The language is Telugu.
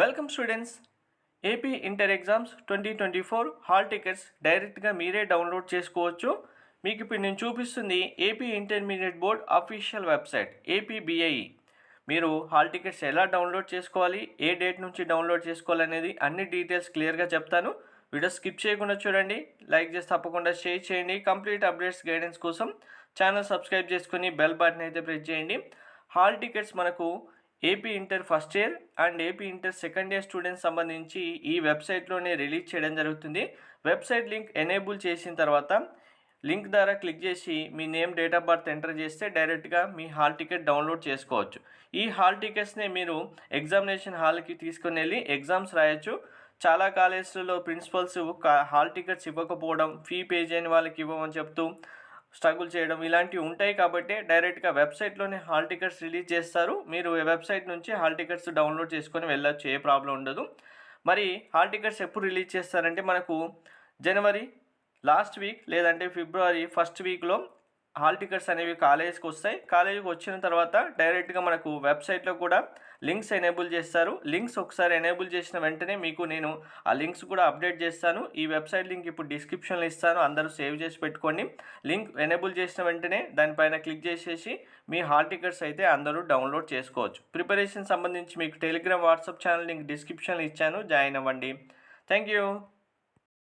Welcome students. AP Inter exams 2024 hall tickets డైరెక్ట్గా మీరే డౌన్లోడ్ చేసుకోవచ్చు. మీకు ఇప్పుడు నేను చూపిస్తుంది AP intermediate board official website APBIE. మీరు హాల్ టికెట్స్ ఎలా డౌన్లోడ్ చేసుకోవాలి, ఏ డేట్ నుంచి డౌన్లోడ్ చేసుకోవాలనేది అన్ని డీటెయిల్స్ క్లియర్గా చెప్తాను. వీడియో స్కిప్ చేయకుండా చూడండి, లైక్ చేసి తప్పకుండా షేర్ చేయండి. కంప్లీట్ అప్డేట్స్ గైడెన్స్ కోసం ఛానల్ సబ్స్క్రైబ్ చేసుకుని బెల్ బటన్ అయితే ప్రెస్ చేయండి. హాల్ టికెట్స్ మనకు AP inter first year and AP inter second year students సంబంధించి ఈ వెబ్సైట్లోనే రిలీజ్ చేయడం జరుగుతుంది. వెబ్సైట్ లింక్ ఎనేబుల్ చేసిన తర్వాత లింక్ ద్వారా క్లిక్ చేసి మీ name, date of birth enter చేస్తే డైరెక్ట్గా మీ హాల్ టికెట్ డౌన్లోడ్ చేసుకోవచ్చు. ఈ హాల్ టికెట్స్ని మీరు ఎగ్జామినేషన్ హాల్కి తీసుకుని వెళ్ళి ఎగ్జామ్స్ రాయొచ్చు. చాలా కాలేజీలలో ప్రిన్సిపల్స్ హాల్ టికెట్స్ ఇవ్వకపోవడం, ఫీ పే చేయని వాళ్ళకి ఇవ్వమని చెప్తూ స్ట్రగుల్ చేయడం ఇలాంటివి ఉంటాయి. కాబట్టి డైరెక్ట్గా వెబ్సైట్లోనే హాల్ టికెట్స్ రిలీజ్ చేస్తారు. మీరు వెబ్సైట్ నుంచి హాల్ టికెట్స్ డౌన్లోడ్ చేసుకొని వెళ్ళొచ్చు, ఏ ప్రాబ్లం ఉండదు. మరి హాల్ టికెట్స్ ఎప్పుడు రిలీజ్ చేస్తారంటే మనకు జనవరి లాస్ట్ వీక్ లేదంటే ఫిబ్రవరి ఫస్ట్ వీక్లో హాల్ టికెట్స్ అనేవి కాలేజీకి వస్తాయి. కాలేజీకి వచ్చిన తర్వాత డైరెక్ట్గా మనకు వెబ్సైట్లో కూడా లింక్స్ ఎనేబుల్ చేస్తారు. లింక్స్ ఒకసారి ఎనేబుల్ చేసిన వెంటనే మీకు నేను ఆ లింక్స్ కూడా అప్డేట్ చేస్తాను. ఈ వెబ్సైట్ లింక్ ఇప్పుడు డిస్క్రిప్షన్లో ఇస్తాను, అందరూ సేవ్ చేసి పెట్టుకోండి. లింక్ ఎనేబుల్ చేసిన వెంటనే దానిపైన క్లిక్ చేసేసి మీ హాల్ టికెట్స్ అయితే అందరూ డౌన్లోడ్ చేసుకోవచ్చు. ప్రిపరేషన్ సంబంధించి మీకు టెలిగ్రామ్, వాట్సాప్ ఛానల్ లింక్ డిస్క్రిప్షన్లో ఇచ్చాను, జాయిన్ అవ్వండి. Thank you.